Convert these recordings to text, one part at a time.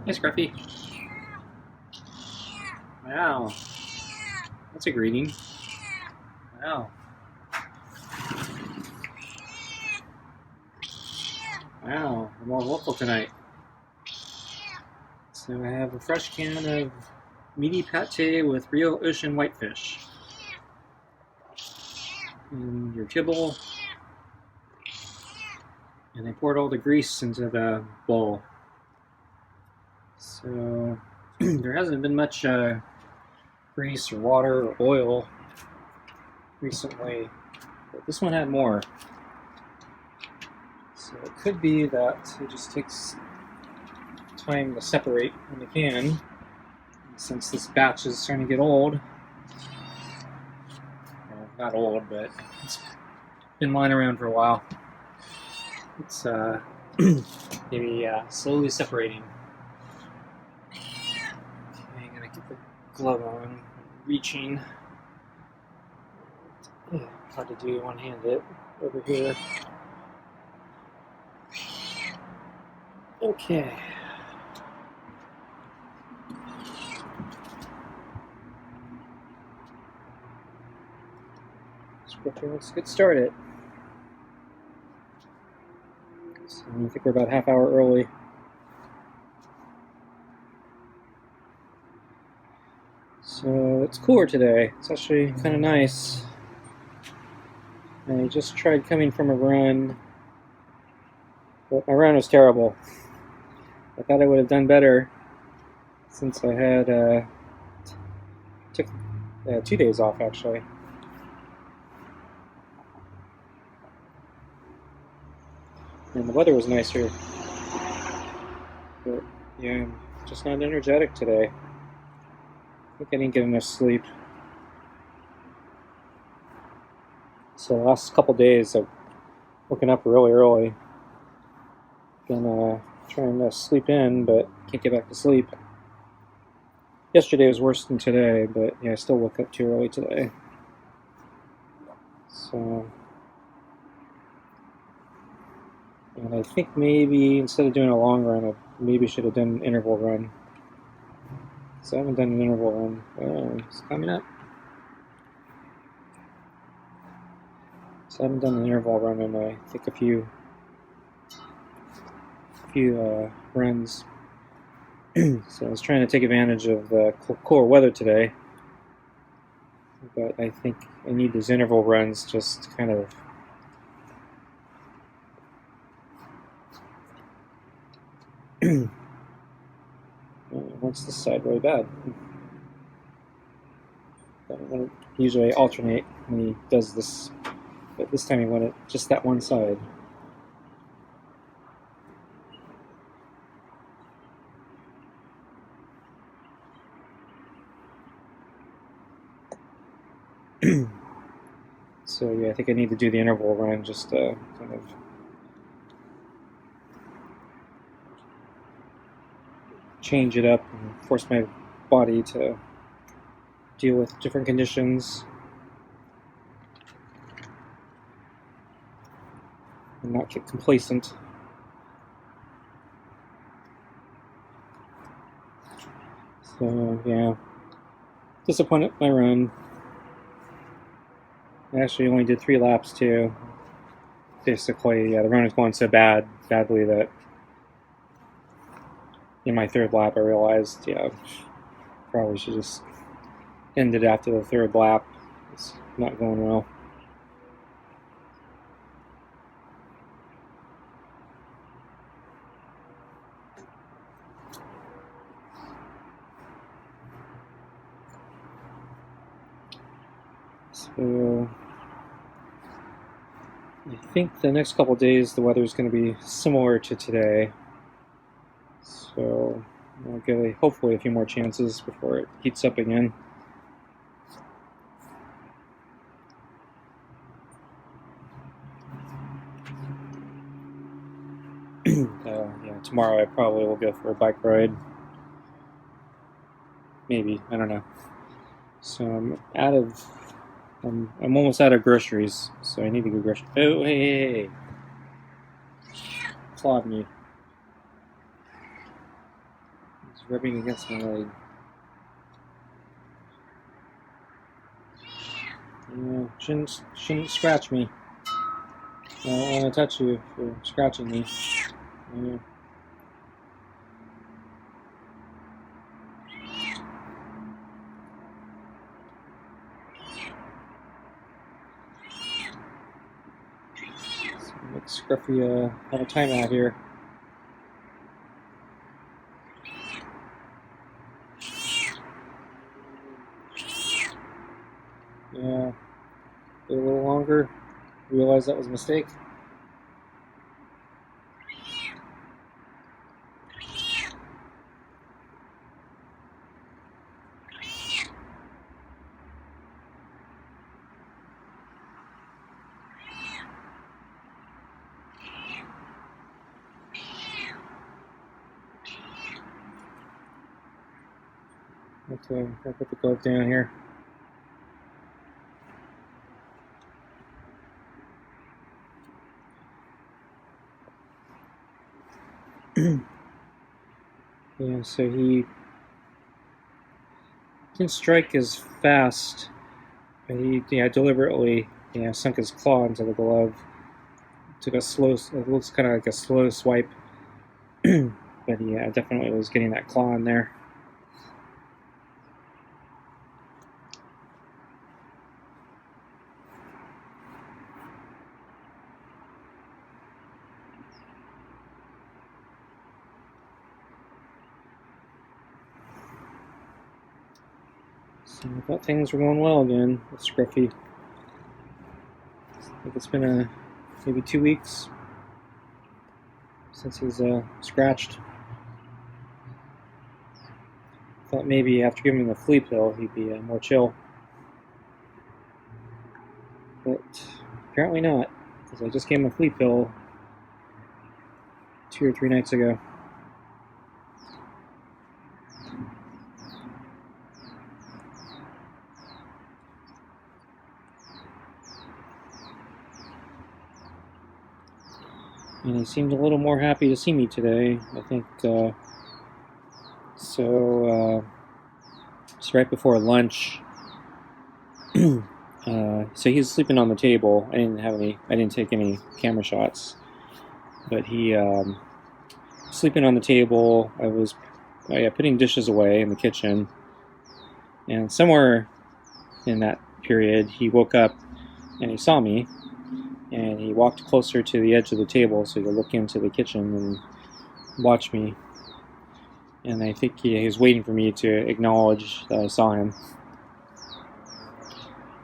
Hi, Scruffy. Wow. That's a greeting. Wow. Wow, we're more vocal tonight. So I have a fresh can of meaty pate with real ocean whitefish. And your kibble. And I poured all the grease into the bowl. So there hasn't been much grease or water or oil recently, but this one had more. So it could be that it just takes time to separate in the can. And since this batch is starting to get old, well, not old, but it's been lying around for a while. It's maybe slowly separating. Okay, I'm gonna get the glove on. Reaching. Hard to do one-handed over here. Okay. Scruffy, let's get started. So I think we're about a half hour early. So it's cooler today. It's actually kind of nice. I just tried coming from a run, but my run was terrible. I thought I would have done better since I had took 2 days off actually. And the weather was nicer. But yeah, I'm just not energetic today. I think I didn't get enough sleep. So the last couple days I've woken up really early. Been trying to sleep in, but can't get back to sleep. Yesterday was worse than today, but yeah, I still woke up too early today. So, and I think maybe instead of doing a long run, I maybe should have done an interval run. So I haven't done an interval run. Oh, it's coming up. So I haven't done an interval run in I think a few runs. So I was trying to take advantage of the cooler weather today, but I think I need these interval runs just kind of wants this side really bad. Usually I alternate when he does this, but this time he wanted just that one side. So yeah, I think I need to do the interval run just to kind of change it up and force my body to deal with different conditions and not get complacent. So yeah, disappointed with my run. I actually only did 3 laps too. Basically, yeah, the run was going so badly that in my 3rd lap I realized, yeah, probably should just end it after the 3rd lap. It's not going well. So I think the next couple of days the weather is going to be similar to today. So I'll give hopefully a few more chances before it heats up again. Yeah, tomorrow I probably will go for a bike ride. Maybe, I don't know. So I'm almost out of groceries, so I need to go grocery. Oh, hey. Clawed me. rubbing against my leg. Yeah, shouldn't scratch me. I don't want to touch you for scratching me. Yeah. So let's Scruffy have a timeout here. Yeah, wait a little longer. Realize that was a mistake. Okay, I'll put the glove down here. Yeah, so he didn't strike as fast, but he deliberately sunk his claw into the glove. Took a slow, it looks kind of like a slow swipe, but he definitely was getting that claw in there. So I thought things were going well again with Scruffy. I think it's been maybe 2 weeks since he's scratched. Thought maybe after giving him the flea pill, he'd be more chill. But apparently not, because I just gave him a flea pill 2 or 3 nights ago. And he seemed a little more happy to see me today, I think. So it's right before lunch. So he's sleeping on the table. I didn't take any camera shots, but he sleeping on the table. I was putting dishes away in the kitchen, and somewhere in that period, he woke up and he saw me, and he walked closer to the edge of the table so he could look into the kitchen and watch me. And I think he was waiting for me to acknowledge that I saw him.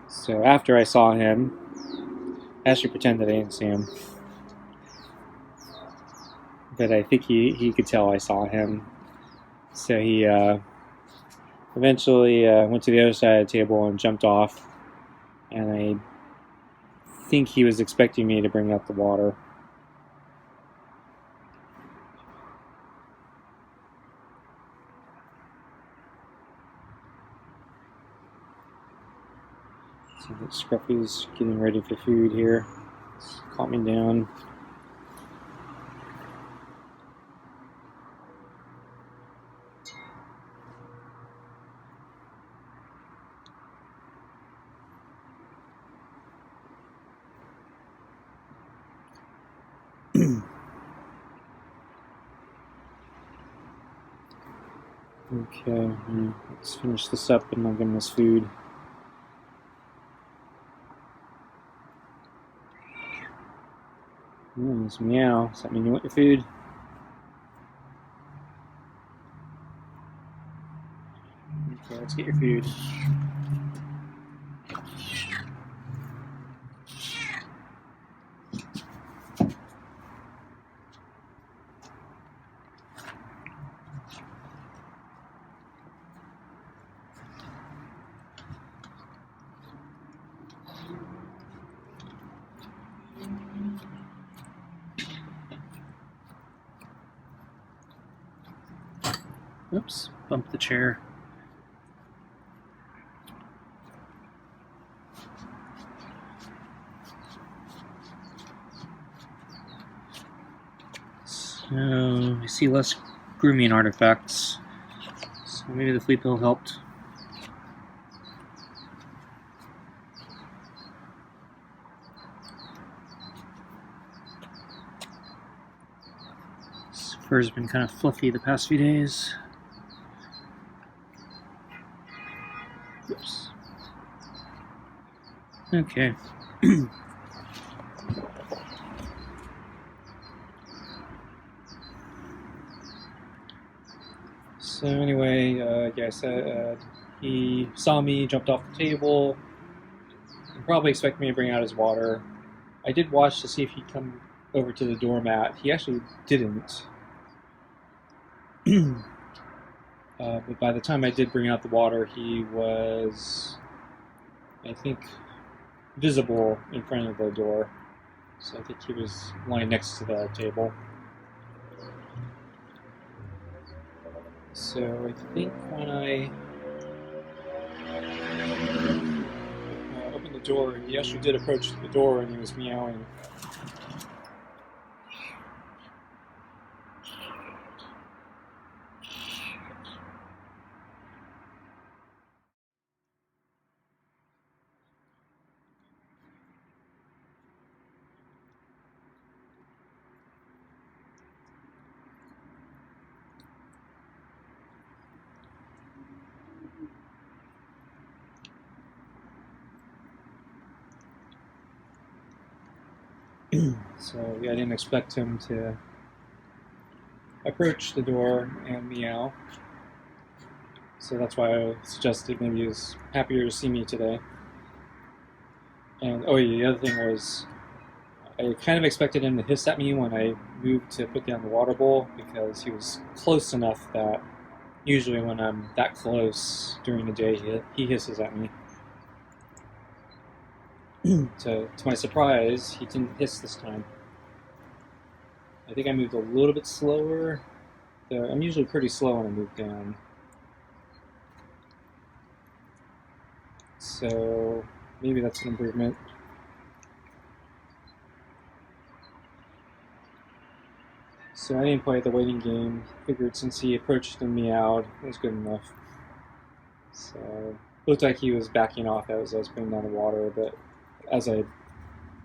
So after I saw him, I actually pretended I didn't see him. But I think he could tell I saw him. So he eventually went to the other side of the table and jumped off. And I think he was expecting me to bring out the water. So Scruffy's getting ready for food here. It's calming down. Okay, let's finish this up and I'll give him his food. It's meow. Does that mean you want your food? Okay, let's get your food. Oops, bumped the chair. So, I see less grooming artifacts So maybe the flea pill helped. His fur's been kind of fluffy the past few days. Oops. Okay. So anyway, yeah, I said he saw me, jumped off the table, and probably expected me to bring out his water. I did watch to see if he'd come over to the doormat. He actually didn't. But by the time I did bring out the water, he was, I think, visible in front of the door. So I think he was lying next to the table. So I think when I opened the door, he actually did approach the door and he was meowing. So yeah, I didn't expect him to approach the door and meow. So that's why I suggested maybe he was happier to see me today. And oh yeah, the other thing was I kind of expected him to hiss at me when I moved to put down the water bowl because he was close enough that usually when I'm that close during the day, he hisses at me. To my surprise, he didn't hiss this time. I think I moved a little bit slower. I'm usually pretty slow when I move down. So maybe that's an improvement. So I didn't play the waiting game. Figured since he approached and meowed, it was good enough. So it looked like he was backing off as I was putting down the water, but as I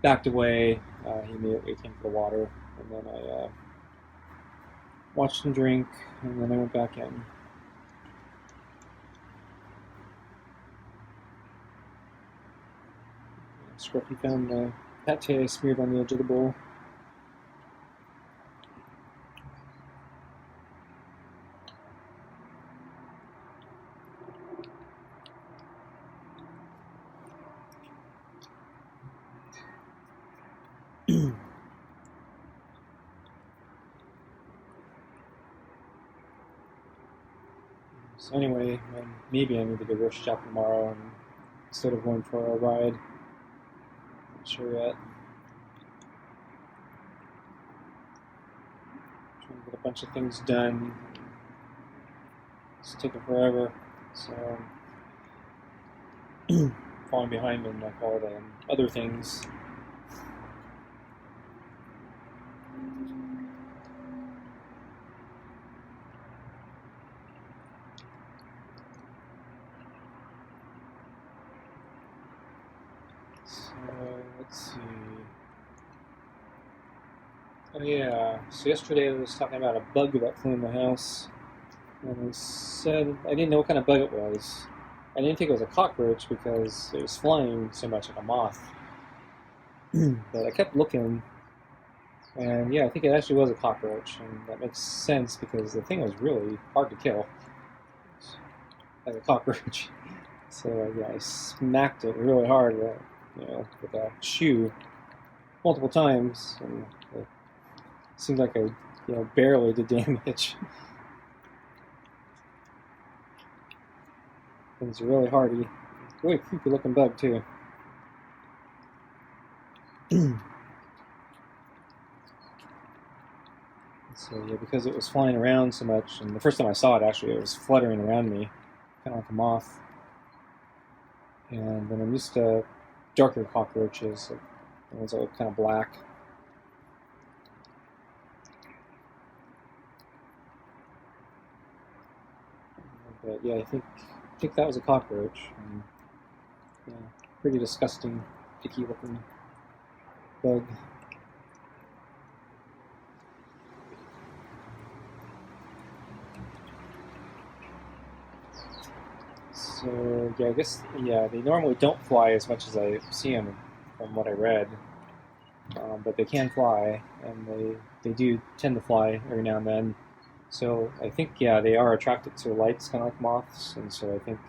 backed away, he immediately came for the water, and then I watched him drink, and then I went back in. Scruffy found the pate smeared on the edge of the bowl. So anyway, maybe I need to go grocery shop tomorrow instead of going for a ride. Not sure yet. Trying to get a bunch of things done. It's taking forever. So falling behind in like all the other things. So let's see. Oh yeah. So yesterday I was talking about a bug that flew in the house, and I said I didn't know what kind of bug it was. I didn't think it was a cockroach because it was flying so much like a moth. But I kept looking, and yeah, I think it actually was a cockroach, and that makes sense because the thing was really hard to kill, like a cockroach. So yeah, I smacked it really hard, with a shoe multiple times, and it seemed like I, barely did damage. It's really hardy, really creepy looking bug too. So yeah, because it was flying around so much, and the first time I saw it, actually, it was fluttering around me, kind of like a moth. And then I'm used to darker cockroaches, like the ones that look kind of black. But yeah, I think that was a cockroach. And, yeah, pretty disgusting, icky looking bug. So yeah, I guess yeah, they normally don't fly as much as I see them from what I read, but they can fly, and they do tend to fly every now and then. So I think yeah, they are attracted to lights, kind of like moths, and so I think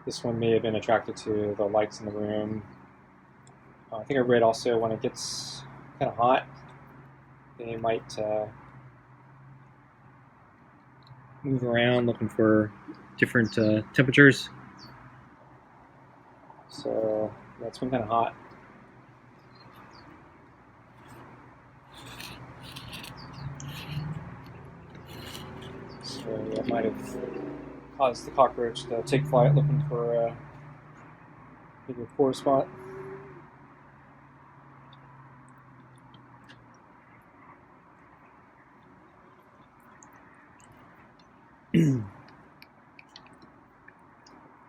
this one may have been attracted to the lights in the room. I think I read also when it gets kind of hot, they might move around looking for different temperatures. So yeah, it's been kind of hot. So that might have caused the cockroach to take flight looking for maybe a poor spot.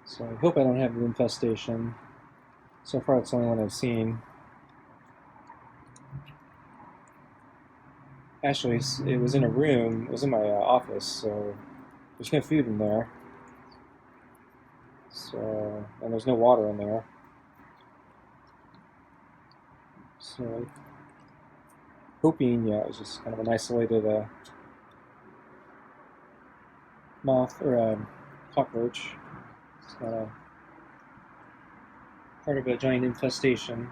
So I hope I don't have the infestation. So far, it's the only one I've seen. Actually, it was in a room. It was in my office, so there's no food in there. So, and there's no water in there. So, hoping, yeah, it was just kind of an isolated moth or cockroach. It's not a part of a giant infestation.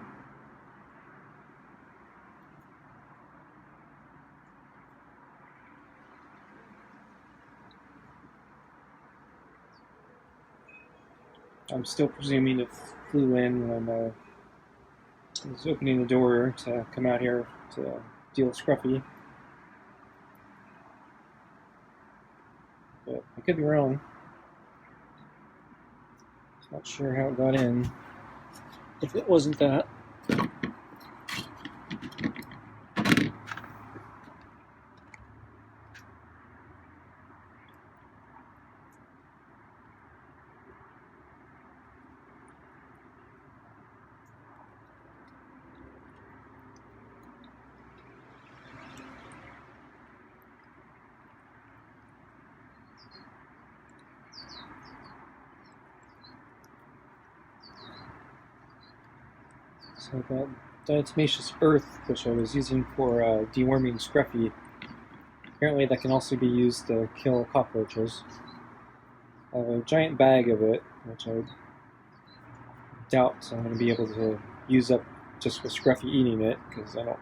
I'm still presuming it flew in when I was opening the door to come out here to deal with Scruffy. But I could be wrong. Not sure how it got in. If it wasn't that. So I got diatomaceous earth, which I was using for deworming Scruffy. Apparently that can also be used to kill cockroaches. I have a giant bag of it, which I doubt I'm going to be able to use up just with Scruffy eating it, because I don't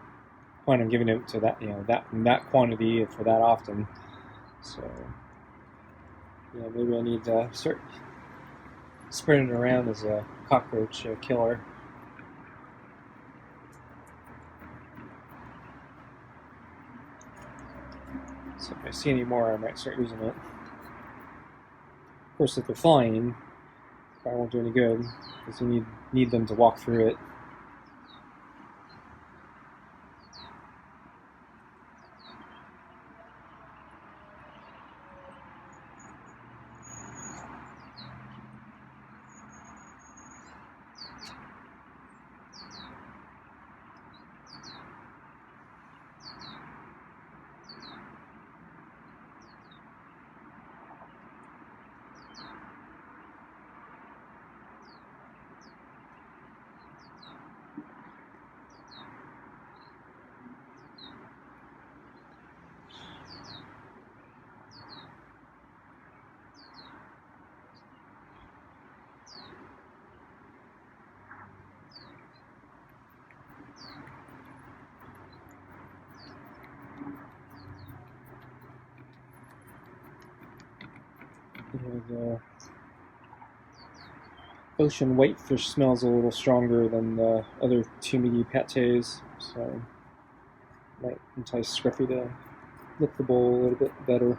plan on giving it to that, that quantity for that often. So yeah, maybe I need to start spreading it around as a cockroach killer. So if I see any more, I might start using it. Of course, if they're flying, probably won't do any good, because you need them to walk through it. The ocean whitefish smells a little stronger than the other tumidi pates, so might entice Scruffy to lick the bowl a little bit better.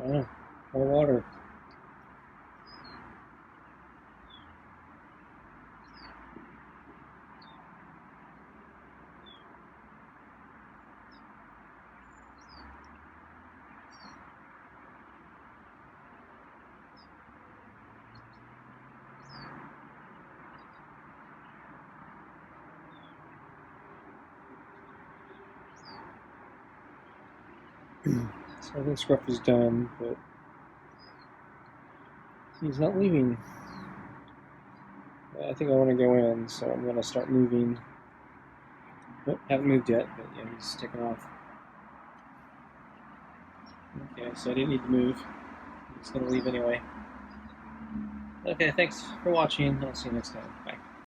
Oh, more water. So I think Scruffy's done, but he's not leaving. I think I want to go in, so I'm going to start moving. Nope, haven't moved yet, but yeah, he's taking off. Okay, so I didn't need to move. He's going to leave anyway. Okay, thanks for watching. I'll see you next time.